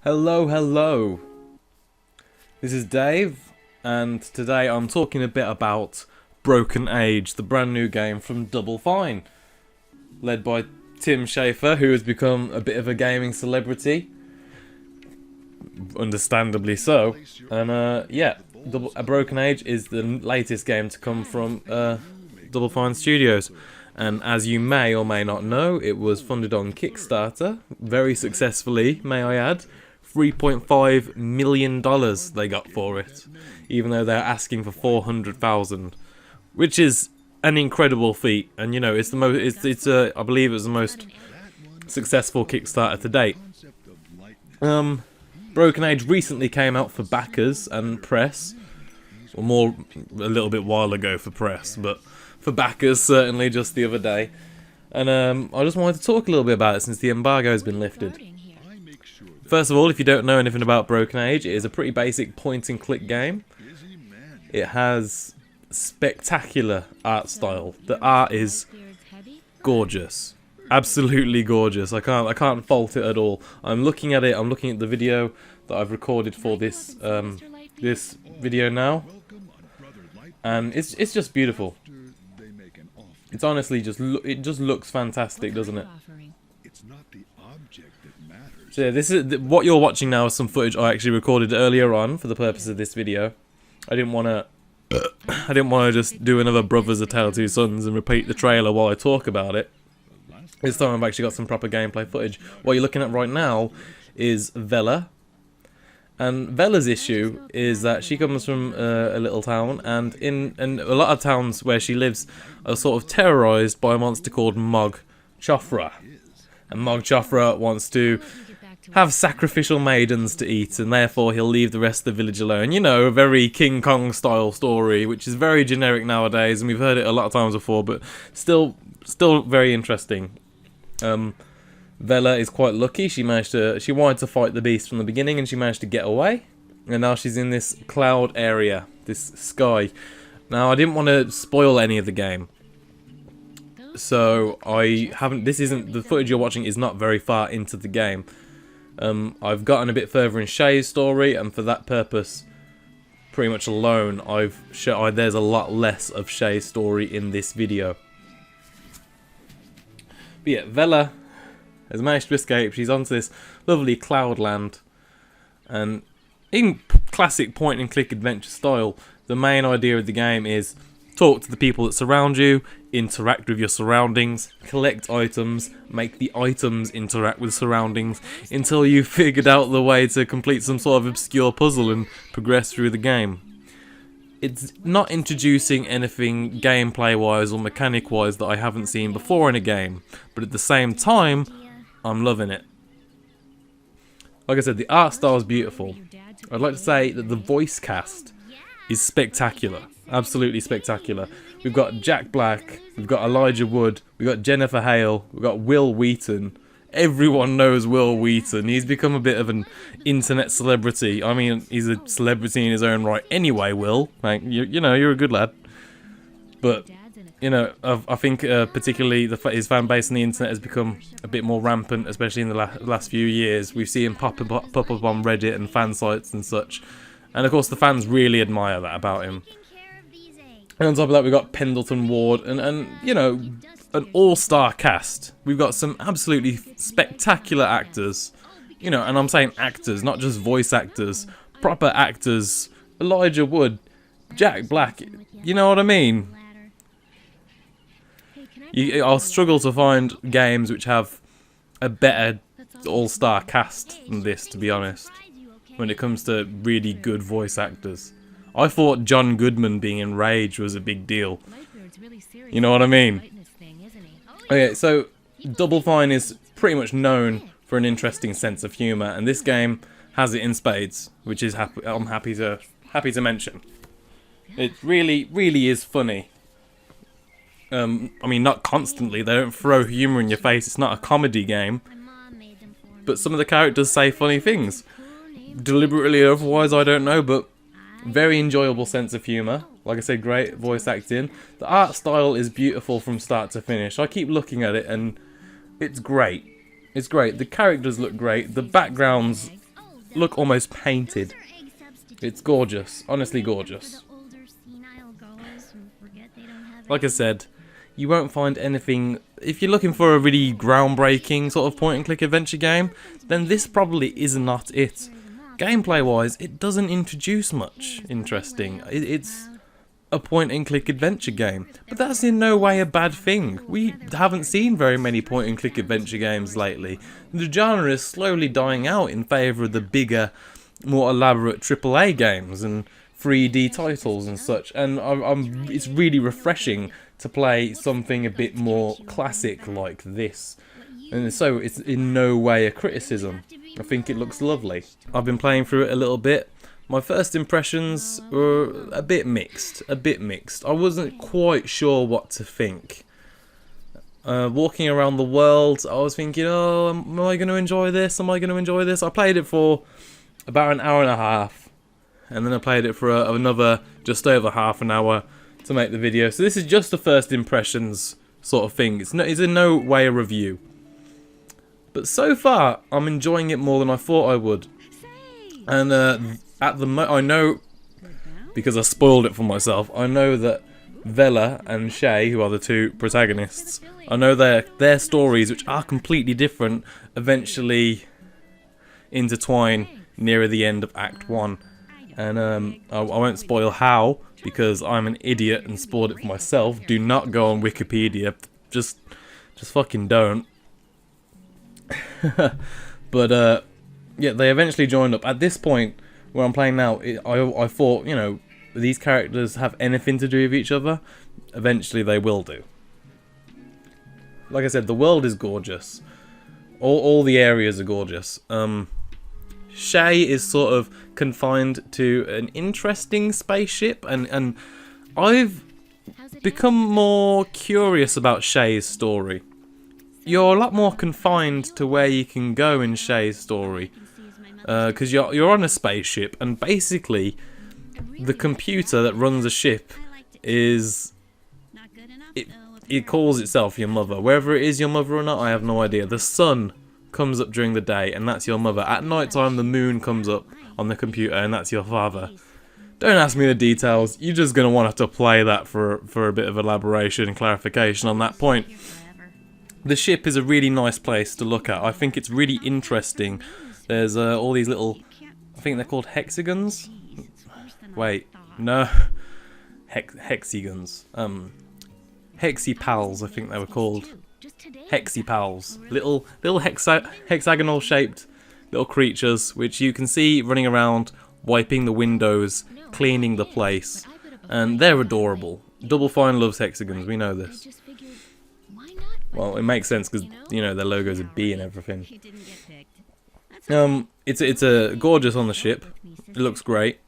Hello, hello. This is Dave, and today I'm talking a bit about Broken Age, the brand new game from Double Fine, led by Tim Schafer, who has become a bit of a gaming celebrity, understandably so. And yeah, Broken Age is the latest game to come from Double Fine Studios. And as you may or may not know, it was funded on Kickstarter, very successfully, may I add. $3.5 million they got for it, even though they're asking for 400,000, which is an incredible feat. And you know, it's the most. I believe it was the most successful Kickstarter to date. Broken Age recently came out for backers and press, or more a little bit while ago for press, but for backers certainly just the other day. And I just wanted to talk a little bit about it since the embargo has been lifted. First of all, if you don't know anything about Broken Age, it is a pretty basic point-and-click game. It has spectacular art style. The art is gorgeous, absolutely gorgeous. I can't fault it at all. I'm looking at it. I'm looking at the video that I've recorded for this this video now, and it's just beautiful. It's honestly it just looks fantastic, doesn't it? So yeah, this is what you're watching now is some footage I actually recorded earlier on for the purpose of this video. I didn't want to just do another Brothers: A Tale of Two Sons and repeat the trailer while I talk about it. This time I've actually got some proper gameplay footage. What you're looking at right now is Vela. And Vela's issue is that she comes from a little town, and a lot of towns where she lives are sort of terrorized by a monster called Mog Chofra. And Mog Chofra wants to have sacrificial maidens to eat, and therefore he'll leave the rest of the village alone. You know, a very King Kong style story, which is very generic nowadays, and we've heard it a lot of times before, but still very interesting. Vela is quite lucky. She wanted to fight the beast from the beginning, and she managed to get away. And now she's in this cloud area, this sky. Now, I didn't want to spoil any of the game, so I haven't. The footage you're watching is not very far into the game. I've gotten a bit further in Shay's story, and for that purpose, pretty much alone, there's a lot less of Shay's story in this video. But yeah, Vela has managed to escape. She's onto this lovely cloudland, and in classic point-and-click adventure style, the main idea of the game is talk to the people that surround you, interact with your surroundings, collect items, make the items interact with surroundings until you've figured out the way to complete some sort of obscure puzzle and progress through the game. It's not introducing anything gameplay-wise or mechanic-wise that I haven't seen before in a game, but at the same time, I'm loving it. Like I said, the art style is beautiful. I'd like to say that the voice cast is spectacular. Absolutely spectacular. We've got Jack Black, we've got Elijah Wood, we've got Jennifer Hale, we've got Will Wheaton. Everyone knows Will Wheaton. He's become a bit of an internet celebrity. I mean, he's a celebrity in his own right anyway, Will. Like, you know, you're a good lad. But, you know, I think particularly his fan base on the internet has become a bit more rampant, especially in the last few years. We've seen him pop up on Reddit and fan sites and such. And of course the fans really admire that about him. And on top of that, we've got Pendleton Ward and you know, an all-star cast. We've got some absolutely spectacular actors. You know, and I'm saying actors, not just voice actors. Proper actors. Elijah Wood, Jack Black, you know what I mean? I'll struggle to find games which have a better all-star cast than this, to be honest, when it comes to really good voice actors. I thought John Goodman being in Rage was a big deal. You know what I mean? Okay, so Double Fine is pretty much known for an interesting sense of humour, and this game has it in spades, which is I'm happy to mention. It really is funny. I mean, not constantly. They don't throw humour in your face. It's not a comedy game. But some of the characters say funny things. Deliberately or otherwise, I don't know, but very enjoyable sense of humour. Like I said, great voice acting. The art style is beautiful from start to finish. I keep looking at it and it's great. It's great. The characters look great. The backgrounds look almost painted. It's gorgeous, honestly gorgeous. Like I said, you won't find anything. If you're looking for a really groundbreaking sort of point-and-click adventure game, then this probably is not it. Gameplay-wise, it doesn't introduce much interesting. It's a point-and-click adventure game, but that's in no way a bad thing. We haven't seen very many point-and-click adventure games lately. The genre is slowly dying out in favour of the bigger, more elaborate AAA games and 3D titles and such, and it's really refreshing to play something a bit more classic like this. And so it's in no way a criticism. I think it looks lovely. I've been playing through it a little bit. My first impressions were a bit mixed. I wasn't quite sure what to think. Walking around the world, I was thinking, oh, am I going to enjoy this? Am I going to enjoy this? I played it for about an hour and a half. And then I played it for another just over half an hour to make the video. So this is just the first impressions sort of thing. It's in no way a review. But so far, I'm enjoying it more than I thought I would. And I know, because I spoiled it for myself, I know that Vela and Shay, who are the two protagonists, I know their stories, which are completely different, eventually intertwine nearer the end of Act 1. And I won't spoil how, because I'm an idiot and spoiled it for myself. Do not go on Wikipedia. Just fucking don't. But yeah, they eventually joined up. At this point, where I'm playing now, I thought, you know, these characters have anything to do with each other. Eventually they will do. Like I said, the world is gorgeous. All the areas are gorgeous. Shay is sort of confined to an interesting spaceship, and I've become more curious about Shay's story. You're a lot more confined to where you can go in Shay's story, because you're on a spaceship, and basically the computer that runs a ship is it calls itself your mother. Whether it is your mother or not, I have no idea. The sun comes up during the day, and that's your mother. At night time, the moon comes up on the computer, and that's your father. Don't ask me the details. You're just going to want to play that for a bit of elaboration and clarification on that point. The ship is a really nice place to look at. I think it's really interesting. There's all these little, I think they're called hexagons? Wait, no. Hexagons. Hexipals, I think they were called. Hexipals. Little hexagonal shaped little creatures, which you can see running around, wiping the windows, cleaning the place. And they're adorable. Double Fine loves hexagons, we know this. Well, it makes sense because, you know, their logo's a bee and everything. It's a gorgeous on the ship. It looks great.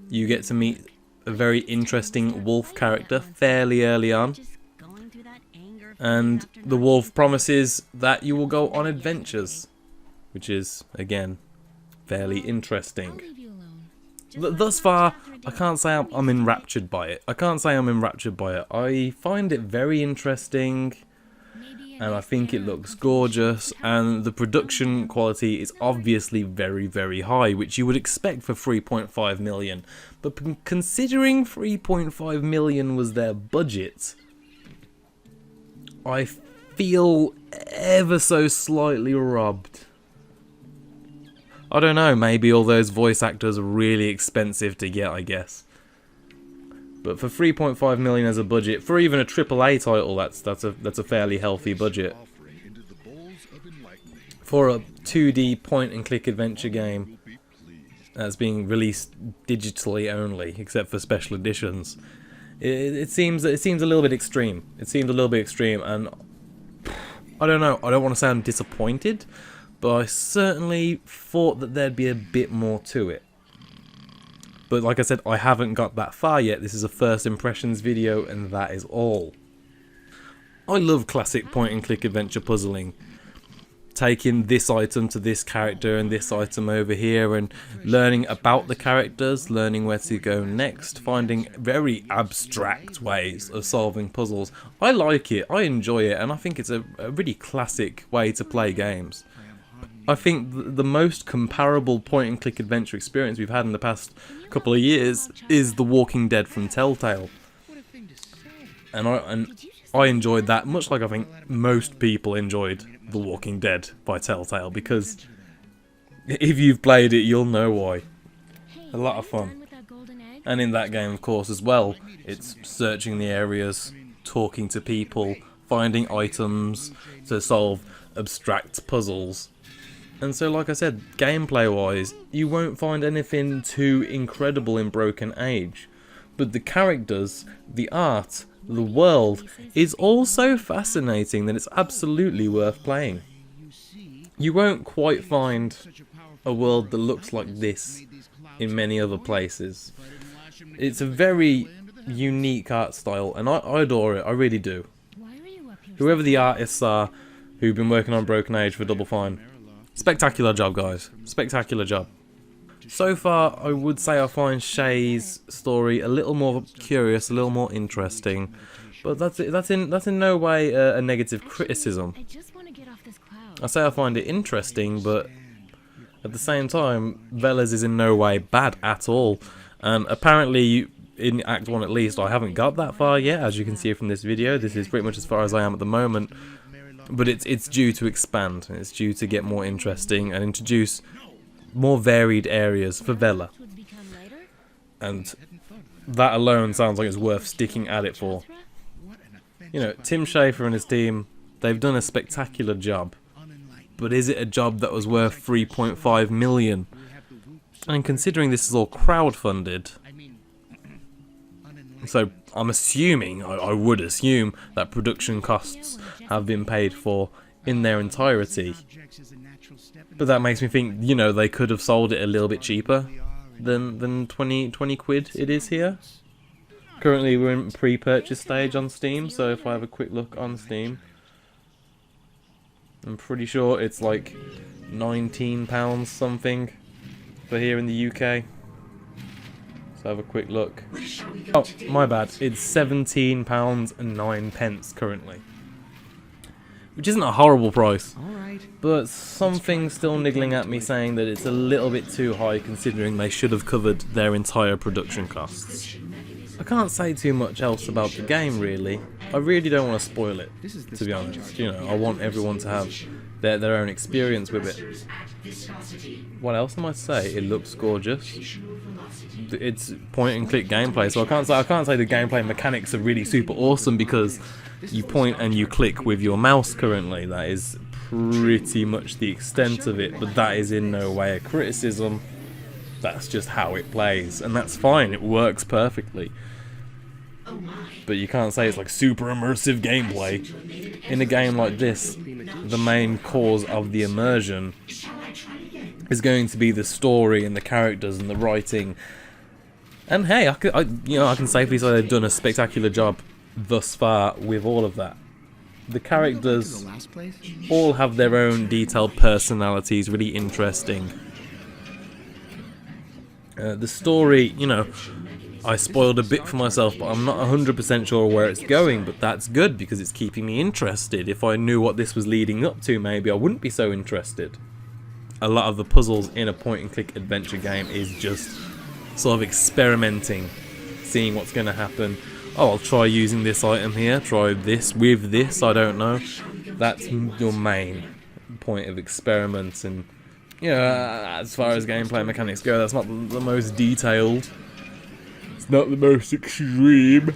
You get to meet a very interesting wolf character fairly early on. And the wolf promises that you will go on adventures, which is, again, fairly interesting. Thus far, I can't say I'm enraptured by it. I find it very interesting, and I think it looks gorgeous, and the production quality is obviously very, very high, which you would expect for 3.5 million. But considering 3.5 million was their budget, I feel ever so slightly robbed. I don't know, maybe all those voice actors are really expensive to get, I guess. But for 3.5 million as a budget, for even a AAA title, that's a fairly healthy budget. For a 2D point-and-click adventure game that's being released digitally only, except for special editions, it seems a little bit extreme. And I don't know. I don't want to sound disappointed, but I certainly thought that there'd be a bit more to it. But like I said, I haven't got that far yet. This is a first impressions video, and that is all. I love classic point-and-click adventure puzzling. Taking this item to this character and this item over here, and learning about the characters, learning where to go next, finding very abstract ways of solving puzzles. I like it, I enjoy it, and I think it's a really classic way to play games. I think the most comparable point-and-click adventure experience we've had in the past couple of years is The Walking Dead from Telltale. And I enjoyed that, much like I think most people enjoyed The Walking Dead by Telltale, because if you've played it, you'll know why. A lot of fun. And in that game, of course, as well, it's searching the areas, talking to people, finding items to solve abstract puzzles. And so, like I said, gameplay-wise, you won't find anything too incredible in Broken Age. But the characters, the art, the world is all so fascinating that it's absolutely worth playing. You won't quite find a world that looks like this in many other places. It's a very unique art style, and I adore it, I really do. Whoever the artists are who've been working on Broken Age for Double Fine, spectacular job, guys. Spectacular job. So far, I would say I find Shay's story a little more curious, a little more interesting, but that's in no way a negative criticism. I say I find it interesting, but at the same time, Veles is in no way bad at all. And apparently, in Act 1 at least, I haven't got that far yet, as you can see from this video. This is pretty much as far as I am at the moment. But it's due to expand, and it's due to get more interesting and introduce more varied areas for Vela. And that alone sounds like it's worth sticking at it for. You know, Tim Schafer and his team, they've done a spectacular job. But is it a job that was worth 3.5 million? And considering this is all crowdfunded, so I'm assuming, I would assume, that production costs have been paid for in their entirety. But that makes me think, you know, they could have sold it a little bit cheaper than 20 quid it is here. Currently we're in pre-purchase stage on Steam, so if I have a quick look on Steam, I'm pretty sure it's like £19 something for here in the UK. So have a quick look. Oh, my bad. It's £17.09 currently. Which isn't a horrible price. But something's still niggling at me saying that it's a little bit too high considering they should have covered their entire production costs. I can't say too much else about the game really. I really don't want to spoil it, to be honest. You know, I want everyone to have their own experience with it. What else am I to say? It looks gorgeous. It's point and click gameplay, so I can't say the gameplay mechanics are really super awesome because you point and you click with your mouse currently. That is pretty much the extent of it, but that is in no way a criticism. That's just how it plays, and that's fine, it works perfectly. But you can't say it's like super immersive gameplay. In a game like this, the main cause of the immersion is going to be the story and the characters and the writing. And hey, I can safely say they've done a spectacular job thus far with all of that. The characters all have their own detailed personalities, really interesting. The story, you know, I spoiled a bit for myself, but I'm not 100% sure where it's going, but that's good because it's keeping me interested. If I knew what this was leading up to, maybe I wouldn't be so interested. A lot of the puzzles in a point-and-click adventure game is just sort of experimenting, seeing what's going to happen. Oh, I'll try using this item here, try this with this, I don't know. That's your main point of experiment, and you know, as far as gameplay mechanics go, that's not the most detailed. It's not the most extreme.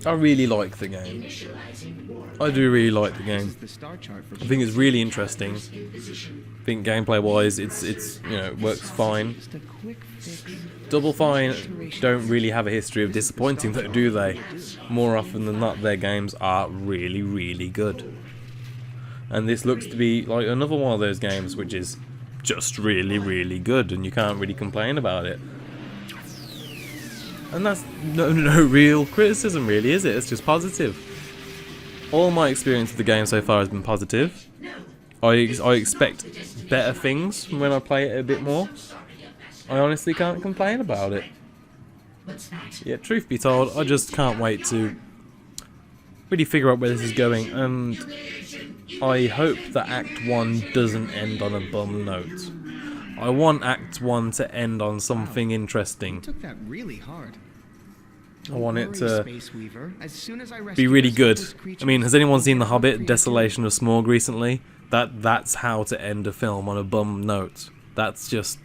I really like the game. I do really like the game. I think it's really interesting. I think gameplay-wise, it's you know, it works fine. Double Fine don't really have a history of disappointing, though, do they? More often than not, their games are really, really good. And this looks to be like another one of those games which is just really, really good, and you can't really complain about it. And that's no real criticism, really, is it? It's just positive. All my experience of the game so far has been positive. I expect better things when I play it a bit more. I honestly can't complain about it. Yeah, truth be told, I just can't wait to really figure out where this is going, and I hope that Act 1 doesn't end on a bum note. I want Act 1 to end on something interesting. Took that really hard. I want it to be be really good. I mean, has anyone seen The Hobbit, Desolation of Smaug recently? That's how to end a film, on a bum note. That's just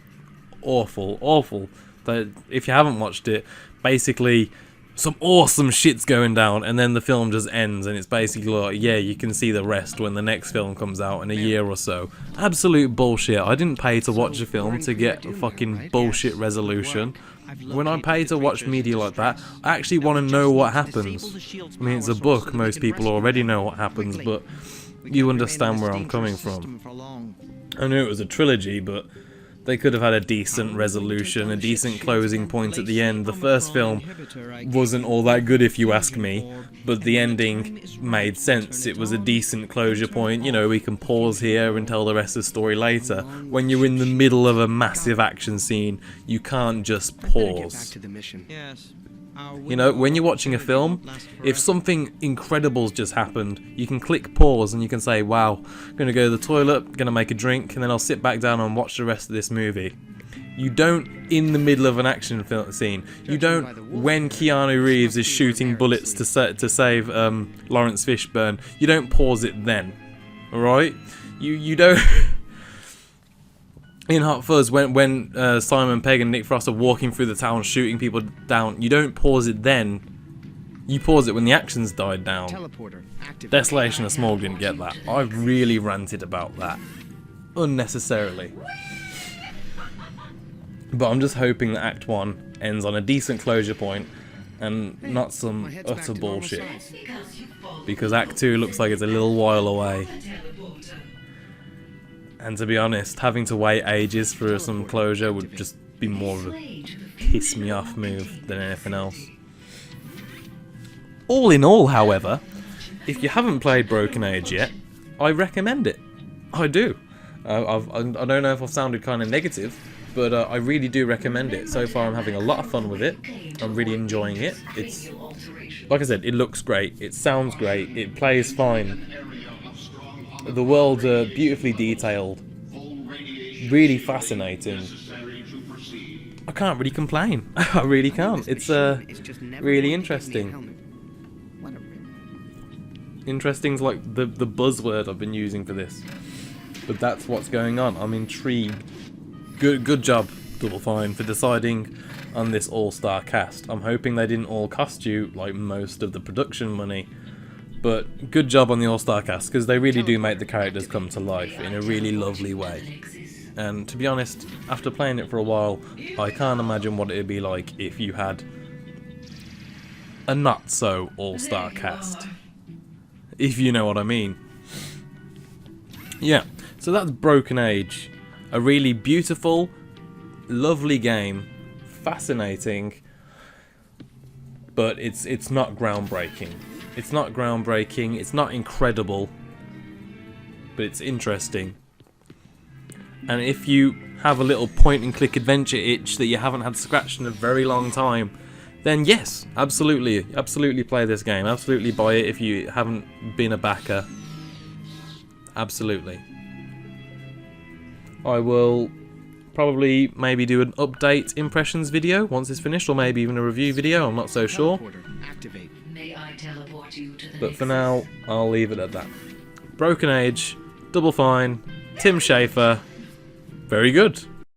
awful, awful. But if you haven't watched it, basically some awesome shit's going down, and then the film just ends, and it's basically like, yeah, you can see the rest when the next film comes out in a year or so. Absolute bullshit. I didn't pay to watch a film to get a fucking bullshit resolution. When I pay to watch media like that, I actually want to know what happens. I mean, it's a book, most people already know what happens, but you understand where I'm coming from. I knew it was a trilogy, but they could have had a decent resolution, a decent closing point at the end. The first film wasn't all that good, if you ask me, but the ending made sense. It was a decent closure point. You know, we can pause here and tell the rest of the story later. When you're in the middle of a massive action scene, you can't just pause. You know, when you're watching a film, if something incredible's just happened, you can click pause and you can say, wow, I'm going to go to the toilet, going to make a drink, and then I'll sit back down and watch the rest of this movie. You don't, in the middle of an action film scene, you don't, when Keanu Reeves is shooting bullets to save Lawrence Fishburne, you don't pause it then, alright? You don't... In Hot Fuzz, when Simon Pegg and Nick Frost are walking through the town shooting people down, you don't pause it then. You pause it when the action's died down. Desolation of Smaug didn't get that. I really ranted about that. Unnecessarily. But I'm just hoping that Act 1 ends on a decent closure point and not some utter bullshit. Because Act 2 looks like it's a little while away. And to be honest, having to wait ages for some closure would just be more of a piss me off move than anything else. All in all, however, if you haven't played Broken Age yet, I recommend it. I do. I don't know if I've sounded kind of negative, but I really do recommend it. So far I'm having a lot of fun with it. I'm really enjoying it. It's, like I said, it looks great, it sounds great, it plays fine. The world's beautifully detailed, really fascinating. I can't really complain. I really can't. It's really interesting. Interesting's like the buzzword I've been using for this, but that's what's going on. I'm intrigued. Good job, Double Fine, for deciding on this all-star cast. I'm hoping they didn't all cost you like most of the production money. But good job on the all-star cast, because they really do make the characters come to life in a really lovely way. And to be honest, after playing it for a while, I can't imagine what it would be like if you had a not-so all-star cast. If you know what I mean. Yeah, so that's Broken Age. A really beautiful, lovely game. Fascinating. But it's not groundbreaking. It's not groundbreaking, it's not incredible, but it's interesting. And if you have a little point-and-click adventure itch that you haven't had scratched in a very long time, then yes, absolutely play this game. Absolutely buy it if you haven't been a backer. Absolutely. I will probably maybe do an update impressions video once it's finished, or maybe even a review video, I'm not so sure. But for now, I'll leave it at that. Broken Age, Double Fine, Tim Schafer, very good.